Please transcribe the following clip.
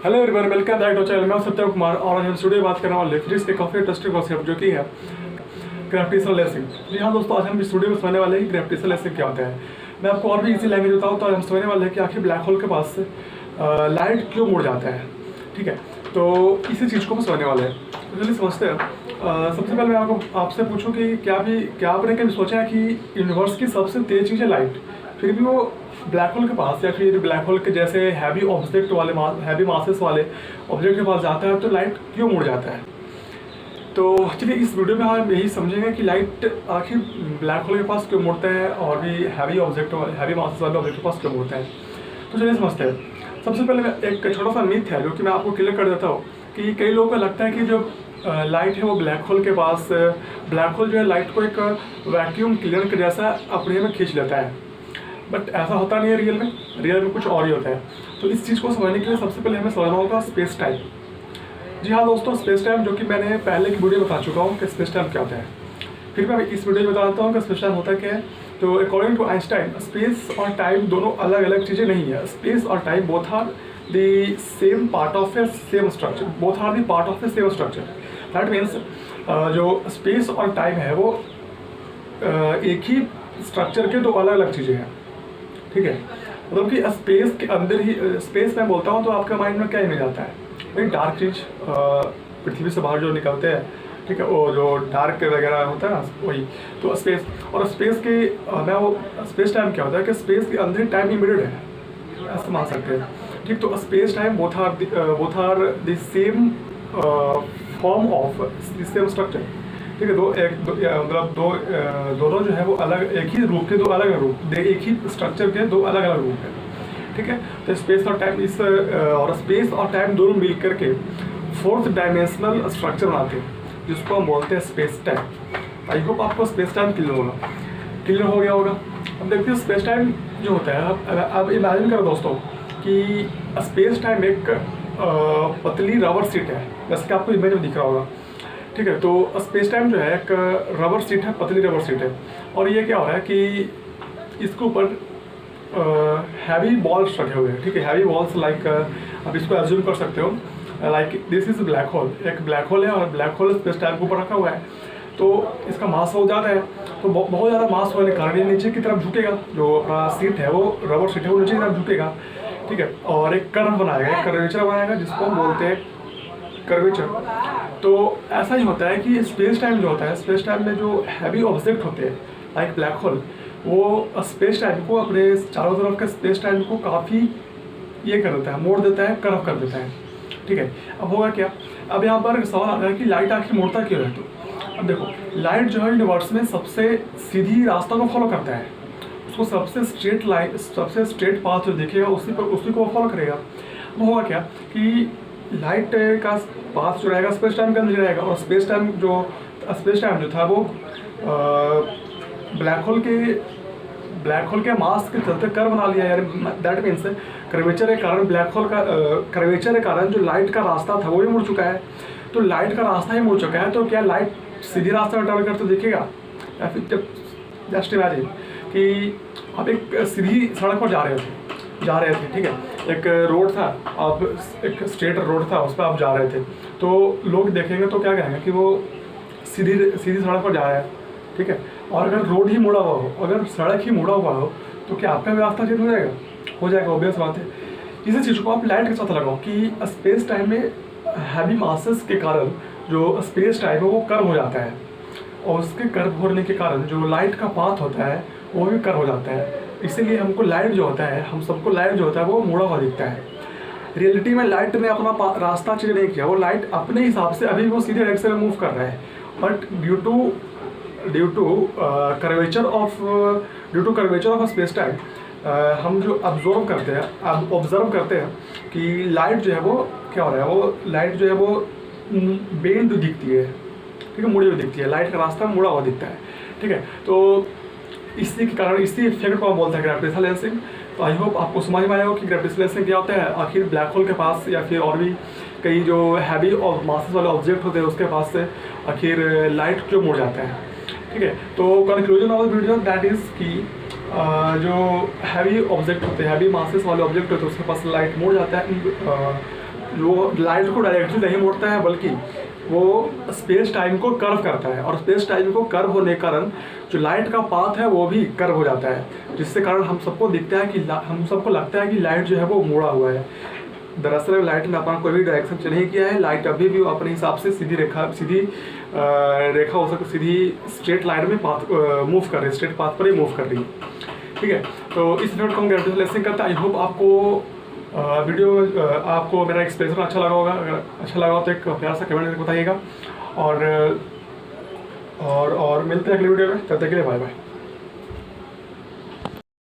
Hello everyone, welcome back to channel. मैं सत्य कुमार और आज हम स्टूडियो बात करने वाले फिजिक्स के काफ़ी इंटरेस्टिंग कॉन्सेप्ट जो कि है ग्रेविटेशनल लेसिंग। जी हाँ दोस्तों, आज हम इस स्टूडियो में समझने वाले हैं ग्रेविटेशनल लेसिंग क्या होता है। मैं आपको और भी इजी लैंग्वेज बताऊँ तो आज हम समझने वाले हैं कि आखिर ब्लैक होल के पास से लाइट क्यों मुड़ जाता है। ठीक है, तो इसी चीज़ को हम समझने वाले हैं। तो चलिए समझते हैं। सबसे पहले मैं आपसे पूछूं कि क्या आपने कभी सोचा है कि यूनिवर्स की सबसे तेज चीज़ है लाइट, फिर भी वो ब्लैक होल के पास या फिर ब्लैक होल के जैसे हैवी ऑब्जेक्ट वाले हैवी मासेस वाले ऑब्जेक्ट के पास जाता है तो लाइट क्यों मुड़ जाता है। तो चलिए इस वीडियो में हम यही समझेंगे कि लाइट आखिर ब्लैक होल के पास क्यों मुड़ता है और भी हैवी मासेस वाले ऑब्जेक्ट के पास क्यों मुड़ता है। तो चलिए समझते हैं। सबसे पहले मैं एक छोटा सा मिथ है जो कि मैं आपको क्लियर कर देता हूँ कि कई लोगों को लगता है कि जो लाइट है वो ब्लैक होल के पास, ब्लैक होल जो है लाइट को एक वैक्यूम क्लीनर के जैसा अपने में खींच लेता है, बट ऐसा होता नहीं है रियल में कुछ और ही होता है। तो इस चीज़ को समझने के लिए सबसे पहले हमें समझना होगा स्पेस टाइम। जी हाँ दोस्तों, स्पेस टाइम जो कि मैंने पहले की वीडियो बता चुका हूँ कि स्पेस टाइम क्या होता है, फिर मैं इस वीडियो में बता देता हूँ कि स्पेस टाइम होता क्या है। तो अकॉर्डिंग टू आइंस्टाइन, स्पेस और टाइम दोनों अलग अलग चीज़ें नहीं है। स्पेस और time both are the same part of a same structure, both are the part of a same structure. That means जो स्पेस और टाइम है वो एक ही स्ट्रक्चर के दो अलग अलग चीज़ें हैं। ठीक है, मतलब कि स्पेस के अंदर ही, स्पेस में बोलता हूँ तो आपके माइंड में क्या इमेज आता है, भाई डार्क चीज़, पृथ्वी से बाहर जो निकलते हैं, ठीक है, वो जो डार्क वगैरह होता है ना, वही। तो स्पेस और स्पेस के वो स्पेस टाइम क्या होता है कि स्पेस के अंदर ही टाइम इमिडेड है, ऐसा मान सकते हैं। ठीक, तो space time both are the same form of the same structure. ठीक है, मतलब दोनों जो है वो अलग, एक ही रूप के दो अलग अलग रूप, एक ही स्ट्रक्चर के दो अलग अलग रूप है। ठीक है, तो स्पेस और टाइम और स्पेस और टाइम दोनों मिल करके फोर्थ डायमेंशनल स्ट्रक्चर बनाते हैं जिसको हम बोलते हैं स्पेस टाइम। आई होप आपको स्पेस टाइम क्लियर हो गया होगा। अब देखते हैं स्पेस टाइम जो होता है। अब इमेजिन करो दोस्तों कि स्पेस टाइम एक पतली रबर सीट है, जैसे कि आपको इमेज में दिख रहा होगा। ठीक है, तो स्पेस टाइम जो है एक रबर सीट है, पतली रबर सीट है, और ये क्या हो रहा है कि इसके ऊपर हैवी बॉल्स रखे हुए हैं। ठीक है, हैवी बॉल्स लाइक आप इसको एज्यूम कर सकते हो like this is black hole. एक ब्लैक होल है और ब्लैक होल स्पेस टाइम के ऊपर रखा हुआ है, तो इसका मास बहुत ज़्यादा है। तो बहुत ज़्यादा मास होने के कारण ये नीचे की तरफ झुकेगा। जो अपना सीट है वो रबर सीट है, वो नीचे की तरफ झुकेगा। ठीक है, और एक कर्व बनाएगा, एक कर्वेचर बनाएगा जिसको हम बोलते हैं कर्वेचर। तो ऐसा ही होता है कि स्पेस टाइम जो होता है, स्पेस टाइम में जो हैवी ऑब्जेक्ट होते हैं लाइक ब्लैक होल, वो स्पेस टाइम को, अपने चारों तरफ के स्पेस टाइम को काफ़ी ये कर देता है, मोड़ देता है, कर्व कर देता है। ठीक है, अब होगा क्या, अब यहाँ पर सवाल आता है कि लाइट आखिर मोड़ता क्यों है। तो अब देखो, लाइट जो है यूनिवर्स में सबसे सीधी रास्ता को फॉलो करता है। उसको सबसे स्ट्रेट पाथ जो दिखेगा उसी को फॉलो करेगा। अब होगा क्या कि लाइट का पाथ जो रहेगा स्पेस टाइम के अंदर रहेगा, और स्पेस टाइम जो था वो ब्लैक होल के मास के चलते कर्व बना लिया यार। दैट मीन्स कर्वेचर के कारण कर्वेचर के कारण जो लाइट का रास्ता था वो भी मुड़ चुका है। तो लाइट का रास्ता ही मुड़ चुका है, तो क्या लाइट सीधी रास्ते में ट्रैवल करते दिखेगा, या फिर जस्ट इमेजिन कि आप एक सीधी सड़क पर जा रहे थे। ठीक है, एक रोड था, आप एक स्ट्रेट रोड था, उस पर आप जा रहे थे, तो लोग देखेंगे तो क्या कहेंगे कि वो सीधी सड़क पर जा रहा है। ठीक है, और अगर रोड ही मुड़ा हुआ हो, अगर सड़क ही मुड़ा हुआ हो, तो क्या आपका भी रास्ता चेंज हो जाएगा, ऑब्वियस बात है। इसी चीज़ को आप लाइट के साथ लगाओ कि स्पेस टाइम में हैवी मासेस के कारण जो स्पेस टाइम है वो कर्व हो जाता है, और उसके कर्व होने के कारण जो लाइट का पाथ होता है वो भी कर्व हो जाता है। इसीलिए हम सबको लाइट जो होता है वो मुड़ा हुआ दिखता है। रियलिटी में लाइट ने अपना रास्ता चेंज नहीं किया, वो लाइट अपने हिसाब से अभी वो सीधे डायरेक्शन में मूव कर रहा है, but due to curvature of space time हम जो ऑब्जर्व करते हैं कि लाइट जो है वो क्या हो रहा है, वो लाइट जो है वो बेंड दिखती है। ठीक है, मुड़ी हुई दिखती है, लाइट का रास्ता मुड़ा हुआ दिखता है। ठीक है, तो इसी के कारण, इसी इफेक्ट को हम बोलते हैं ग्रेविटेशनल लेंसिंग। तो आई होप आपको समझ में आया हो कि ग्रेविटेशनल लेंसिंग क्या होता है। आखिर ब्लैक होल के पास या फिर और भी कई जो हैवी और मासेस वाले ऑब्जेक्ट होते हैं उसके पास से आखिर लाइट क्यों मुड़ जाता है। ठीक है, तो conclusion of the video that is कि जो हैवी ऑब्जेक्ट होते हैं, हैवी मासेस वाले ऑब्जेक्ट होते हैं उसके पास लाइट मुड़ जाता है वो लाइट को डायरेक्टली नहीं मोड़ता है, बल्कि वो स्पेस टाइम को कर्व करता है, और स्पेस टाइम को कर्व होने के कारण जो लाइट का पाथ है वो भी कर्व हो जाता है, जिससे कारण हम सबको दिखता है कि हम सबको लगता है कि लाइट जो है वो मुड़ा हुआ है। दरअसल लाइट में अपना कोई भी डायरेक्शन चेंज नहीं किया है, लाइट अभी भी अपने हिसाब से सीधी रेखा हो सकती, सीधी स्ट्रेट लाइन में पाथ मूव कर रही है, स्ट्रेट पाथ पर ही मूव कर रही है। ठीक है, तो इस नोट को हम ग्रेविटेशन लेसनिंग करते हैं। आई होप आपको वीडियो आपको मेरा एक्सप्लेनेशन अच्छा लगा होगा। अगर अच्छा लगा हो तो एक प्यार सा कमेंट करके बताइएगा, और मिलते हैं अगले वीडियो में। तब तक के लिए बाय बाय।